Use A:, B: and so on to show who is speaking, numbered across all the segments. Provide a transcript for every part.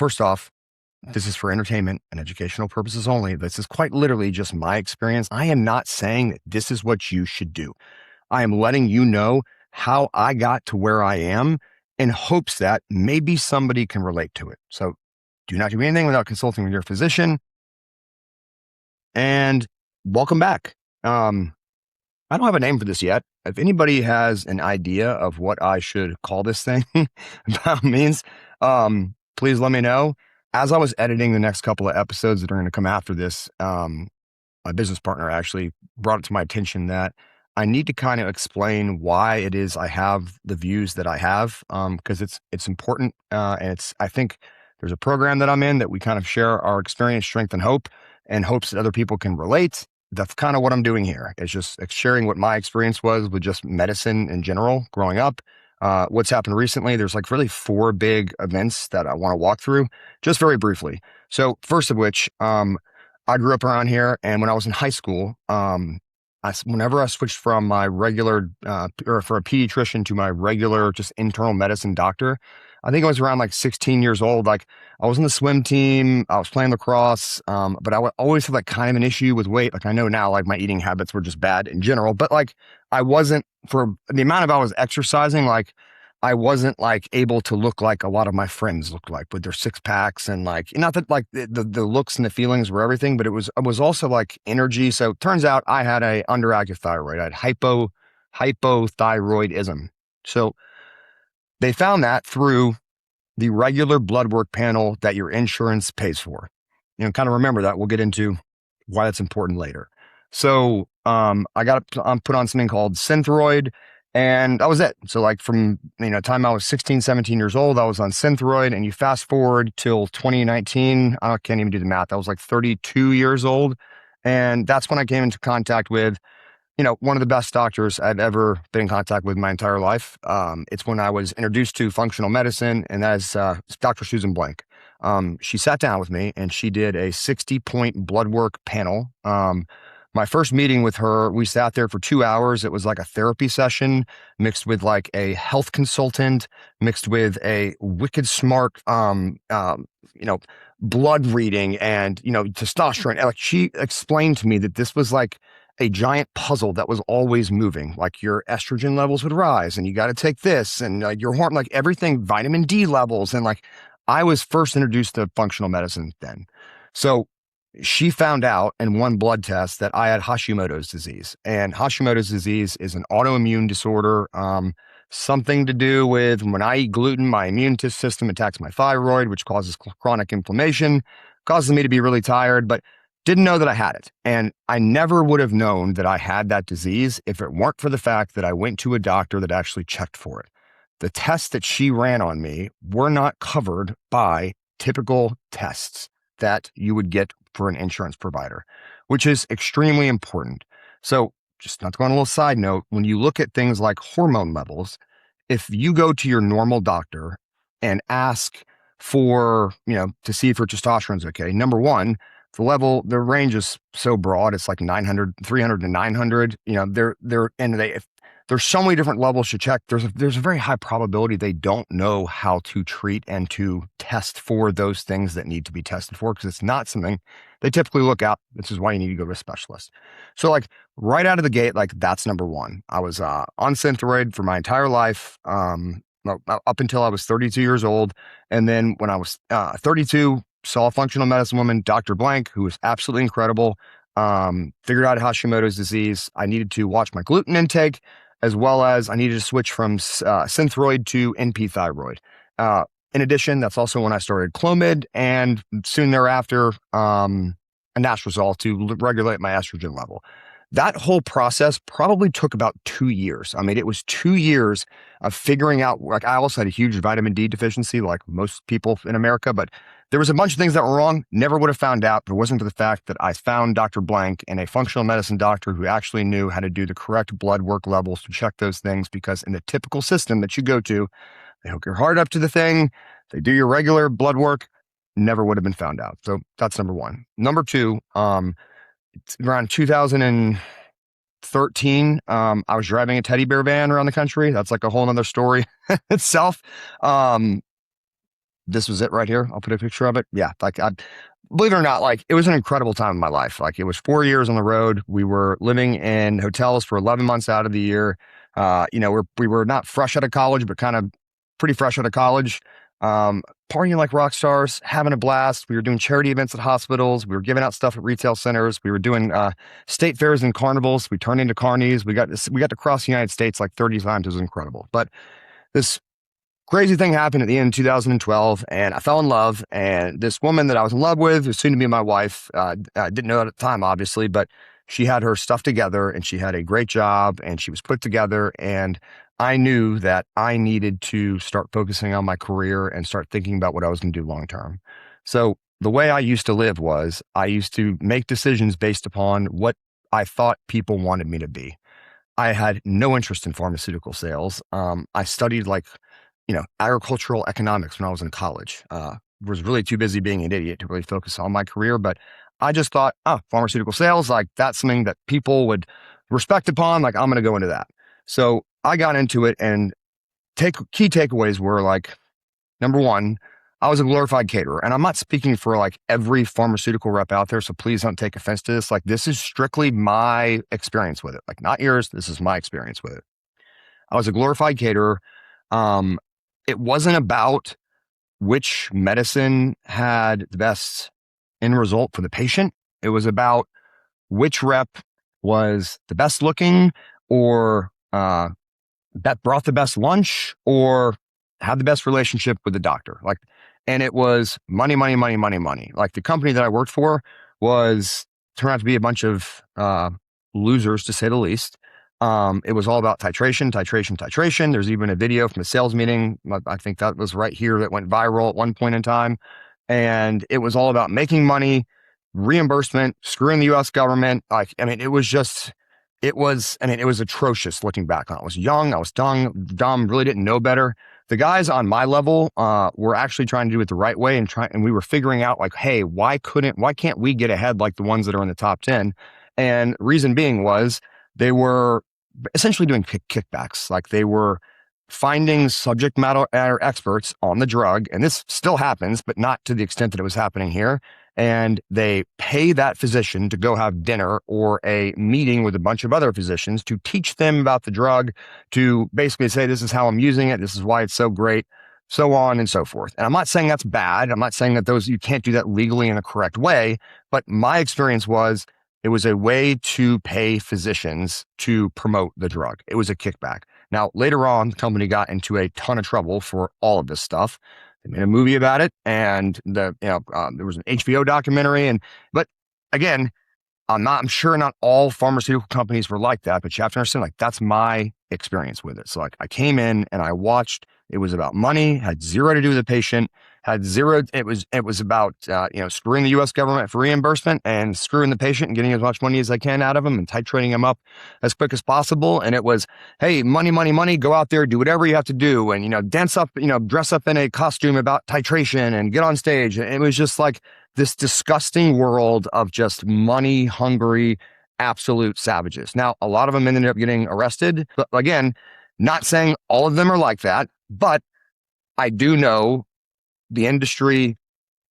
A: first off, this is for entertainment and educational purposes only. This is quite literally just my experience. I am not saying that this is what you should do. I am letting you know how I got to where I am in hopes that maybe somebody can relate to it. So do not do anything without consulting with your physician. And welcome back. I don't have a name for this yet. If anybody has an idea of what I should call this thing, by all means, please let me know. As I was editing the next couple of episodes that are going to come after this, my business partner actually brought it to my attention that I need to kind of explain why it is I have the views that I have, because it's important, and I think there's a program that I'm in that we kind of share our experience, strength, and hope, and hopes that other people can relate. That's kind of what I'm doing here. It's just sharing what my experience was with just medicine in general growing up. What's happened recently, there's like really 4 big events that I want to walk through just very briefly. So first of which, I grew up around here, and when I was in high school, whenever I switched from my regular, or for a pediatrician to my regular just internal medicine doctor, I think I was around like 16 years old. Like I was on the swim team, I was playing lacrosse, but I would always have like kind of an issue with weight. Like I know now, like my eating habits were just bad in general, but like I wasn't, for the amount of I was exercising, like I wasn't like able to look like a lot of my friends looked like with their 6-packs, and like, not that like the looks and the feelings were everything, but it was also like energy. So it turns out I had a underactive thyroid. I had hypothyroidism. So they found that through the regular blood work panel that your insurance pays for. Kind of remember that. We'll get into why that's important later. So I got put on something called Synthroid, and that was it. So like from time I was 16, 17 years old, I was on Synthroid, and you fast forward till 2019, I can't even do the math. I was like 32 years old. And that's when I came into contact with one of the best doctors I've ever been in contact with my entire life. It's when I was introduced to functional medicine, and that is Dr. Susan Blank. She sat down with me and she did a 60-point blood work panel. My first meeting with her, we sat there for 2 hours. It was like a therapy session mixed with like a health consultant, mixed with a wicked smart, blood reading and, testosterone. Like she explained to me that this was like a giant puzzle that was always moving. Like your estrogen levels would rise, and you got to take this, and your hormone, like everything, vitamin D levels. And like I was first introduced to functional medicine then. So she found out in one blood test that I had Hashimoto's disease. And Hashimoto's disease is an autoimmune disorder, something to do with when I eat gluten, my immune system attacks my thyroid, which causes chronic inflammation, causes me to be really tired, but didn't know that I had it. And I never would have known that I had that disease if it weren't for the fact that I went to a doctor that actually checked for it. The tests that she ran on me were not covered by typical tests that you would get for an insurance provider, which is extremely important. So just not to go on a little side note, when you look at things like hormone levels, if you go to your normal doctor and ask for, to see if your testosterone's okay, number one, the range is so broad. It's like 300 to 900, there's so many different levels to check. There's a very high probability they don't know how to treat and to test for those things that need to be tested for, because it's not something they typically look at. This is why you need to go to a specialist. So like right out of the gate, like that's number one. I was on Synthroid for my entire life, up until I was 32 years old. And then when I was 32, saw a functional medicine woman, Dr. Blank, who was absolutely incredible. Figured out Hashimoto's disease. I needed to watch my gluten intake, as well as I needed to switch from Synthroid to NP thyroid. In addition, that's also when I started Clomid, and soon thereafter, anastrozole to regulate my estrogen level. That whole process probably took about 2 years. I mean, it was 2 years of figuring out, like I also had a huge vitamin D deficiency, like most people in America, but there was a bunch of things that were wrong. Never would have found out if it wasn't for the fact that I found Dr. Blank and a functional medicine doctor who actually knew how to do the correct blood work levels to check those things, because in the typical system that you go to, they hook your heart up to the thing, they do your regular blood work, never would have been found out. So that's number one. Number two, it's around 2013, I was driving a teddy bear van around the country. That's like a whole nother story itself. this was it right here. I'll put a picture of it. Yeah. Like, believe it or not, like, it was an incredible time in my life. Like, it was 4 years on the road. We were living in hotels for 11 months out of the year. We were not fresh out of college, but kind of pretty fresh out of college. Partying like rock stars, having a blast. We were doing charity events at hospitals. We were giving out stuff at retail centers. We were doing state fairs and carnivals. We turned into carnies. We got to cross the United States like 30 times. It was incredible. But this crazy thing happened at the end of 2012, and I fell in love. And this woman that I was in love with, who's soon to be my wife, I didn't know at the time, obviously, but she had her stuff together and she had a great job and she was put together. And I knew that I needed to start focusing on my career and start thinking about what I was going to do long term. So the way I used to live was I used to make decisions based upon what I thought people wanted me to be. I had no interest in pharmaceutical sales. I studied agricultural economics when I was in college. Was really too busy being an idiot to really focus on my career, but I just thought, pharmaceutical sales, like that's something that people would respect upon. Like, I'm going to go into that. So I got into it, and key takeaways were like, number one, I was a glorified caterer, and I'm not speaking for like every pharmaceutical rep out there. So please don't take offense to this. Like, this is strictly my experience with it. Like, not yours. This is my experience with it. I was a glorified caterer. It wasn't about which medicine had the best end result for the patient. It was about which rep was the best looking, or that brought the best lunch, or had the best relationship with the doctor. Like, and it was money, money, money, money, money. Like, the company that I worked for turned out to be a bunch of losers, to say the least. It was all about titration, titration, titration. There's even a video from a sales meeting. I think that was right here that went viral at one point in time. And it was all about making money, reimbursement, screwing the US government. It was atrocious looking back on it. I was young, I was dumb, really didn't know better. The guys on my level were actually trying to do it the right way, and we were figuring out like, hey, why can't we get ahead like the ones that are in the top 10? And reason being was they were essentially doing kickbacks. Like, they were finding subject matter experts on the drug, and this still happens, but not to the extent that it was happening here. And they pay that physician to go have dinner or a meeting with a bunch of other physicians to teach them about the drug, to basically say, this is how I'm using it, this is why it's so great, so on and so forth. And I'm not saying that's bad. I'm not saying that you can't do that legally in a correct way, but my experience was it was a way to pay physicians to promote the drug. It was a kickback. Now, later on, the company got into a ton of trouble for all of this stuff. They made a movie about it, and there was an HBO documentary. But again, I'm sure not all pharmaceutical companies were like that, but you have to understand, like, that's my experience with it. So like, I came in and I watched. It was about money, had zero to do with the patient, had zero. It was about screwing the U.S. government for reimbursement and screwing the patient and getting as much money as I can out of them and titrating them up as quick as possible. And it was, hey, money, money, money. Go out there, do whatever you have to do, and dress up in a costume about titration and get on stage. And it was just like this disgusting world of just money hungry, absolute savages. Now, a lot of them ended up getting arrested. But again, not saying all of them are like that, but I do know the industry.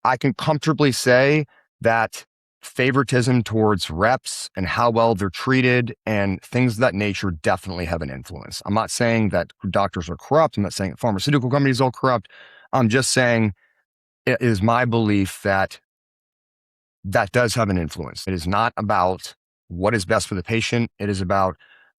A: I can comfortably say that favoritism towards reps and how well they're treated and things of that nature definitely have an influence. I'm not saying that doctors are corrupt. I'm not saying that pharmaceutical companies are corrupt. I'm just saying it is my belief that does have an influence. It is not about what is best for the patient. It is about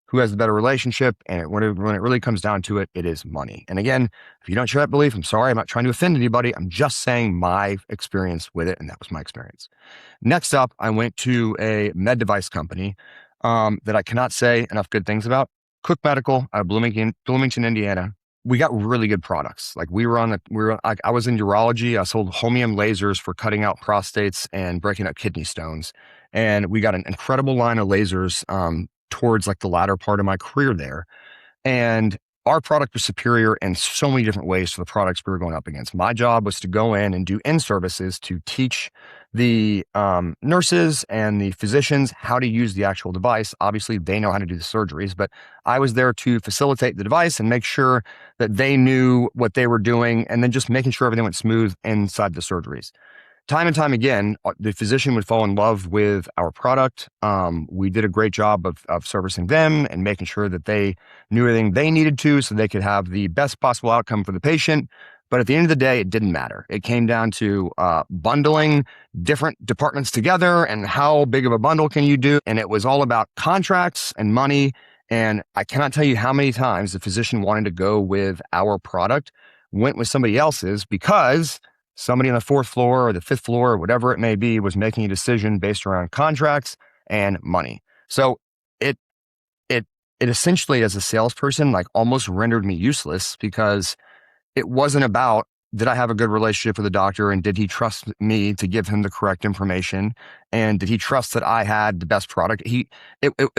A: who has the better relationship. And when it really comes down to it, it is money. And again, if you don't share that belief, I'm sorry. I'm not trying to offend anybody. I'm just saying my experience with it. And that was my experience. Next up, I went to a med device company that I cannot say enough good things about. Cook Medical out of Bloomington, Indiana. We got really good products. Like, I was in urology. I sold holmium lasers for cutting out prostates and breaking up kidney stones. And we got an incredible line of lasers towards like the latter part of my career there. And our product was superior in so many different ways to the products we were going up against. My job was to go in and do in-services to teach the nurses and the physicians how to use the actual device. Obviously, they know how to do the surgeries, but I was there to facilitate the device and make sure that they knew what they were doing, and then just making sure everything went smooth inside the surgeries. Time and time again, the physician would fall in love with our product. We did a great job of servicing them and making sure that they knew everything they needed to so they could have the best possible outcome for the patient. But at the end of the day, it didn't matter. It came down to bundling different departments together and how big of a bundle can you do. And it was all about contracts and money. And I cannot tell you how many times the physician wanted to go with our product, went with somebody else's because somebody on the fourth floor or the fifth floor or whatever it may be was making a decision based around contracts and money. So it essentially, as a salesperson, like almost rendered me useless, because it wasn't about, did I have a good relationship with the doctor and did he trust me to give him the correct information? And did he trust that I had the best product? It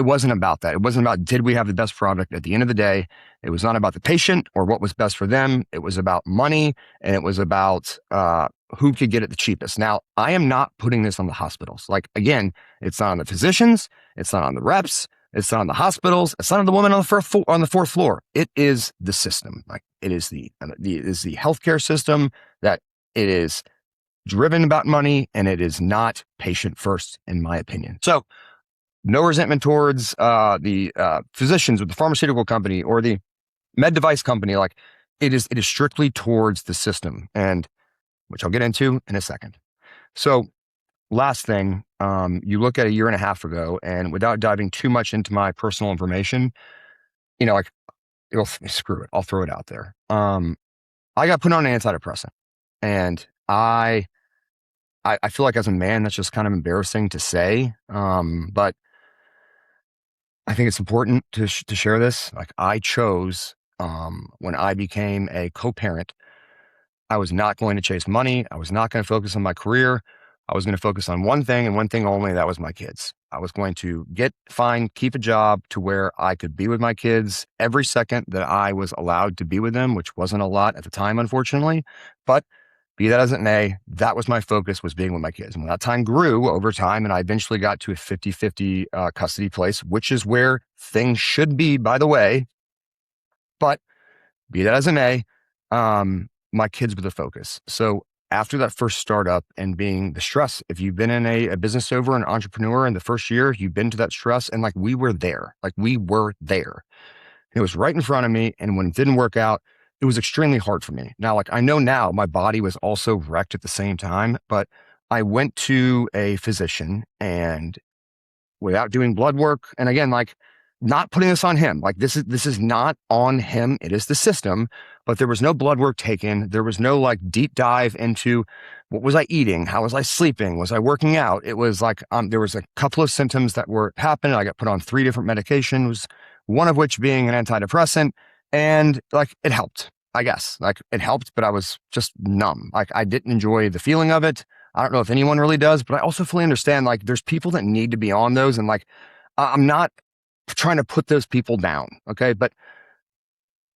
A: wasn't about that. It wasn't about, did we have the best product? At the end of the day, it was not about the patient or what was best for them. It was about money, and it was about who could get it the cheapest. Now, I am not putting this on the hospitals. Like, again, it's not on the physicians. It's not on the reps. It's not on the hospitals. It's not on the woman on the fourth floor. It is the system. Like, it is the healthcare system that it is driven about money, and it is not patient first, in my opinion. So, no resentment towards the physicians or the pharmaceutical company or the med device company. Like, it is strictly towards the system, and which I'll get into in a second. So, last thing, you look at a year and a half ago, and without diving too much into my personal information, like, screw it, I'll throw it out there. I got put on an antidepressant, and I feel like, as a man, that's just kind of embarrassing to say, but I think it's important to share this. Like, I chose, when I became a co-parent, I was not going to chase money. I was not going to focus on my career. I was going to focus on one thing and one thing only. That was my kids. I was going to keep a job to where I could be with my kids every second that I was allowed to be with them, which wasn't a lot at the time, unfortunately. But be that as it may, that was my focus, was being with my kids. And when that time grew over time, and I eventually got to a 50-50 custody place, which is where things should be, by the way. But be that as it may, my kids were the focus. So after that first startup and being the stress, if you've been in a business over, an entrepreneur in the first year, you've been to that stress, and we were there. It was right in front of me. And when it didn't work out, it was extremely hard for me. Now, I know now my body was also wrecked at the same time, but I went to a physician, and without doing blood work, and again, not putting this on him, this is not on him. It is the system, but there was no blood work taken. There was no deep dive into what was I eating? How was I sleeping? Was I working out? It was there was a couple of symptoms that were happening. I got put on 3 different medications, one of which being an antidepressant. And it helped, I guess. It helped, but I was just numb. I didn't enjoy the feeling of it. I don't know if anyone really does, but I also fully understand there's people that need to be on those. And I'm not trying to put those people down. Okay. But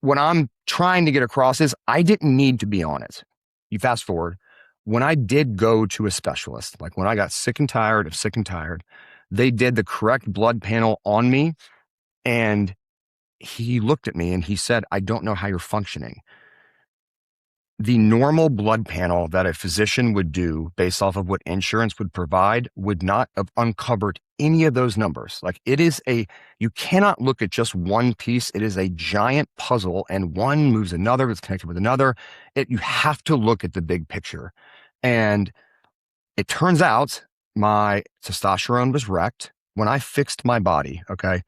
A: what I'm trying to get across is I didn't need to be on it. You fast forward, when I did go to a specialist, when I got sick and tired, they did the correct blood panel on me, and he looked at me and he said, "I don't know how you're functioning." The normal blood panel that a physician would do based off of what insurance would provide would not have uncovered any of those numbers. You cannot look at just one piece. It is a giant puzzle, and one moves another, it's connected with another. You have to look at the big picture. And it turns out my testosterone was wrecked when I fixed my body. Okay.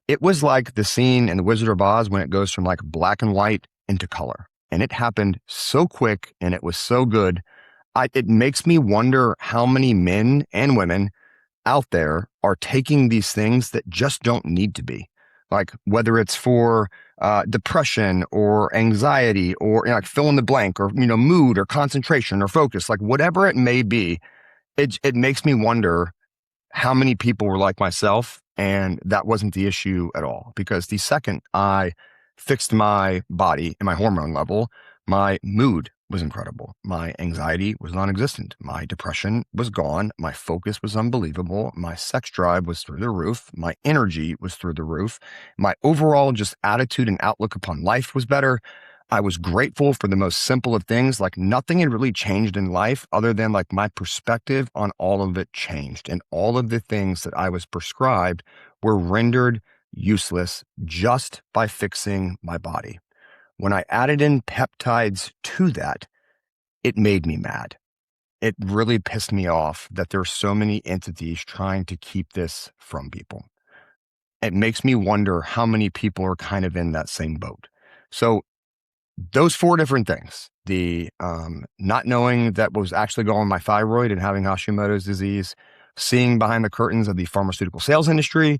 A: It was like the scene in The Wizard of Oz when it goes from black and white into color. And it happened so quick, and it was so good. It makes me wonder how many men and women out there are taking these things that just don't need to be. Whether it's for depression or anxiety or fill in the blank, or mood or concentration or focus, whatever it may be. It makes me wonder how many people were like myself, and that wasn't the issue at all. Because the second I fixed my body and my hormone level. My mood was incredible. My anxiety was non-existent. My depression was gone. My focus was unbelievable. My sex drive was through the roof. My energy was through the roof. My overall just attitude and outlook upon life was better. I was grateful for the most simple of things. Like nothing had really changed in life other than like my perspective on all of it changed. And all of the things that I was prescribed were rendered useless just by fixing my body. When I added in peptides to that, it made me mad. It really pissed me off that there's so many entities trying to keep this from people. It makes me wonder how many people are kind of in that same boat. So those four different things, the not knowing that was actually going on my thyroid and having Hashimoto's disease, seeing behind the curtains of the pharmaceutical sales industry,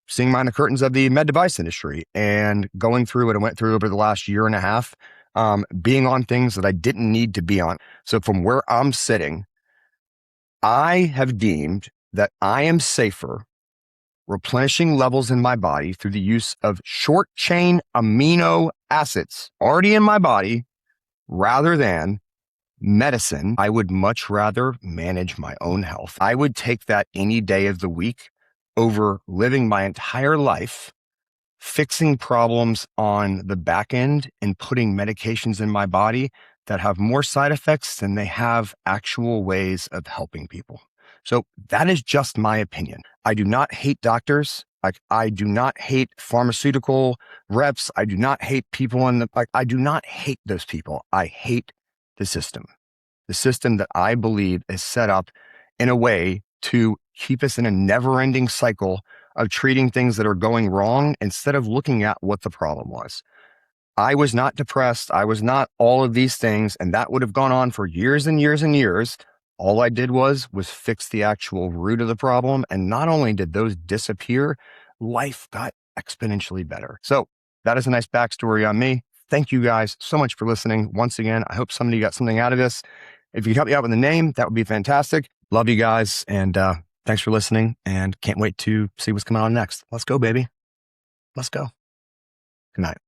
A: seeing behind the curtains of the med device industry, and going through what I went through over the last year and a half, being on things that I didn't need to be on. So from where I'm sitting, I have deemed that I am safer replenishing levels in my body through the use of short chain amino acids already in my body rather than medicine. I would much rather manage my own health. I would take that any day of the week over living my entire life fixing problems on the back end and putting medications in my body that have more side effects than they have actual ways of helping people. So that is just my opinion. I do not hate doctors. Like I do not hate pharmaceutical reps. I do not hate people I do not hate those people. I hate the system that I believe is set up in a way to keep us in a never-ending cycle of treating things that are going wrong instead of looking at what the problem was. I was not depressed. I was not all of these things, and that would have gone on for years and years and years. All I did was fix the actual root of the problem, and not only did those disappear, life got exponentially better. So that is a nice backstory on me. Thank you guys so much for listening. Once again, I hope somebody got something out of this. If you could help me out with the name, that would be fantastic. Love you guys, and thanks for listening, and can't wait to see what's coming on next. Let's go, baby. Let's go. Good night.